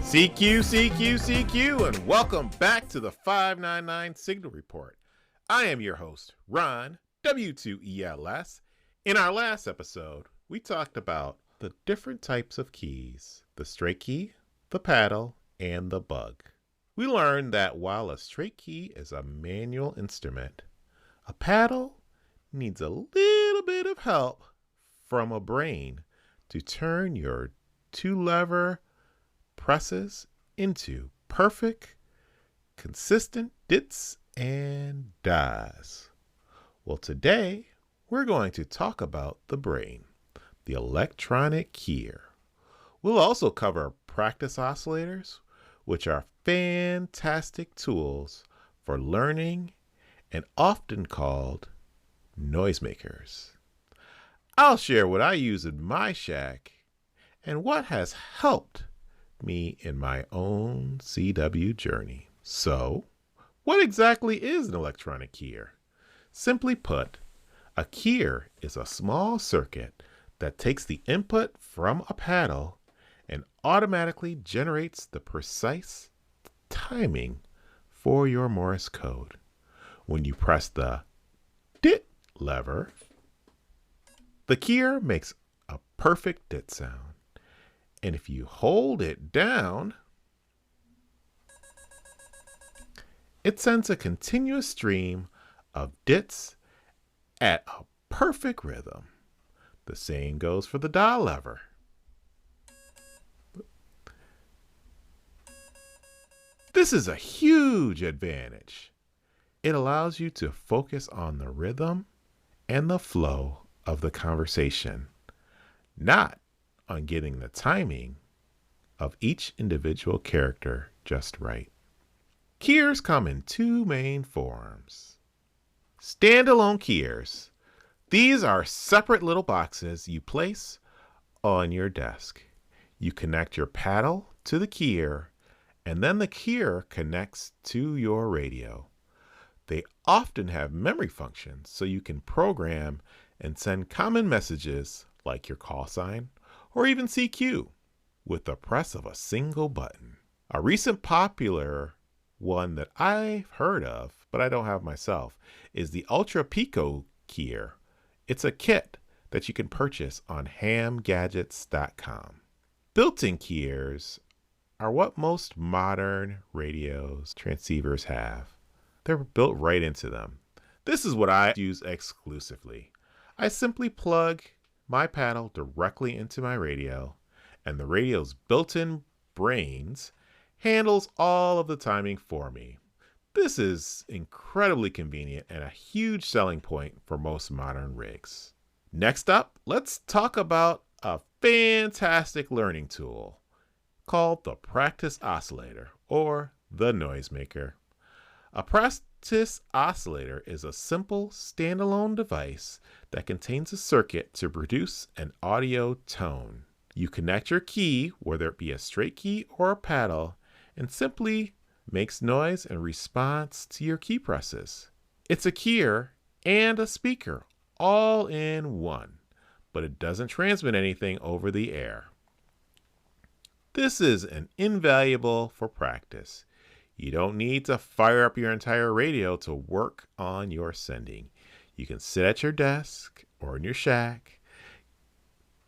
CQ, CQ, CQ, and welcome back to the 599 Signal Report. I am your host, Ron, W2ELS. In our last episode, we talked about the different types of keys, the straight key, the paddle, and the bug. We learned that while a straight key is a manual instrument, a paddle needs a little bit of help from a brain to turn your two-lever presses into perfect, consistent dits and dies. Well, today we're going to talk about the brain, the electronic keyer. We'll also cover practice oscillators, which are fantastic tools for learning and often called noisemakers. I'll share what I use in my shack and what has helped me in my own CW journey. So, what exactly is an electronic keyer? Simply put, a keyer is a small circuit that takes the input from a paddle and automatically generates the precise timing for your Morse code. When you press the dit lever, the keyer makes a perfect dit sound. And if you hold it down, it sends a continuous stream of dits at a perfect rhythm. The same goes for the dial lever. This is a huge advantage. It allows you to focus on the rhythm and the flow of the conversation, not on getting the timing of each individual character just right. Keyers come in two main forms. Standalone keyers. These are separate little boxes you place on your desk. You connect your paddle to the keyer, and then the keyer connects to your radio. They often have memory functions, so you can program and send common messages like your call sign or even CQ with the press of a single button. A recent popular one that I've heard of, but I don't have myself, is the Ultra Pico keyer. It's a kit that you can purchase on hamgadgets.com. Built-in keyers are what most modern radios, transceivers have. They're built right into them. This is what I use exclusively. I simply plug my paddle directly into my radio, and the radio's built-in brains handles all of the timing for me. This is incredibly convenient and a huge selling point for most modern rigs. Next up, let's talk about a fantastic learning tool called the practice oscillator or the noisemaker. A practice oscillator is a simple standalone device that contains a circuit to produce an audio tone. You connect your key, whether it be a straight key or a paddle, and simply makes noise in response to your key presses. It's a keyer and a speaker all in one, but it doesn't transmit anything over the air. This is invaluable for practice. You don't need to fire up your entire radio to work on your sending. You can sit at your desk or in your shack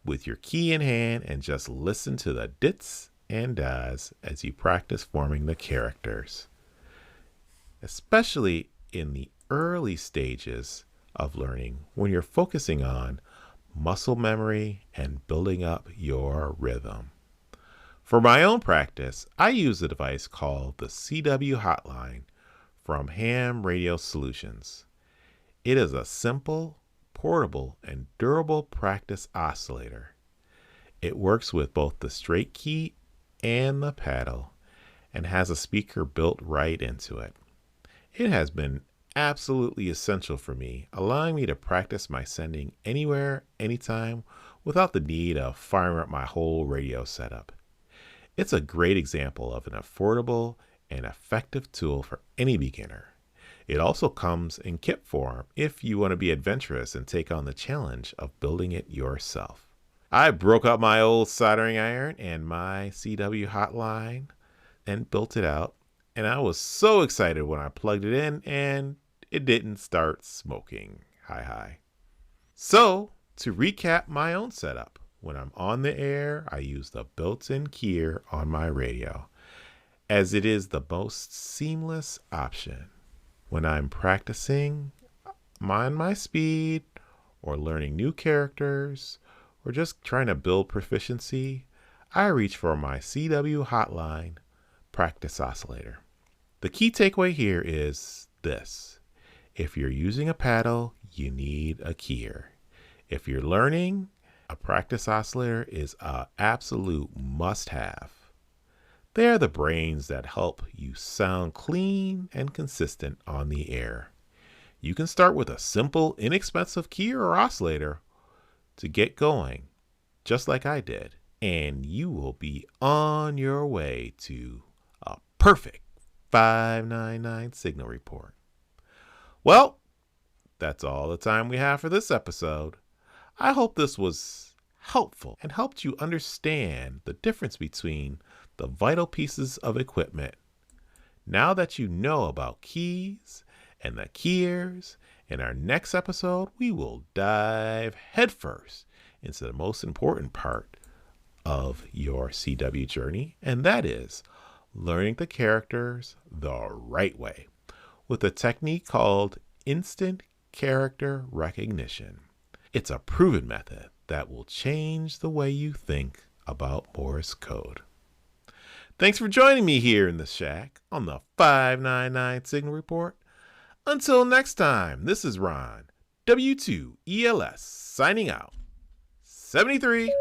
with your key in hand and just listen to the dits and dies as you practice forming the characters. Especially in the early stages of learning when you're focusing on muscle memory and building up your rhythm. For my own practice, I use a device called the CWHotline from Ham Radio Solutions. It is a simple, portable, and durable practice oscillator. It works with both the straight key and the paddle and has a speaker built right into it. It has been absolutely essential for me, allowing me to practice my sending anywhere, anytime, without the need of firing up my whole radio setup. It's a great example of an affordable and effective tool for any beginner. It also comes in kit form if you want to be adventurous and take on the challenge of building it yourself. I broke up my old soldering iron and my CWHotline and built it out. And I was so excited when I plugged it in and it didn't start smoking. Hi. So, to recap my own setup, when I'm on the air, I use the built-in keyer on my radio, as it is the most seamless option. When I'm practicing my speed, or learning new characters, or just trying to build proficiency, I reach for my CWHotline practice oscillator. The key takeaway here is this. If you're using a paddle, you need a keyer. If you're learning, a practice oscillator is an absolute must-have. They are the brains that help you sound clean and consistent on the air. You can start with a simple, inexpensive keyer or oscillator to get going, just like I did, and you will be on your way to a perfect 599 signal report. Well, that's all the time we have for this episode. I hope this was helpful and helped you understand the difference between the vital pieces of equipment. Now that you know about keys and the keyers, in our next episode, we will dive headfirst into the most important part of your CW journey, and that is learning the characters the right way with a technique called instant character recognition. It's a proven method that will change the way you think about Morse code. Thanks for joining me here in the shack on the 599 Signal Report. Until next time, this is Ron, W2ELS, signing out. 73.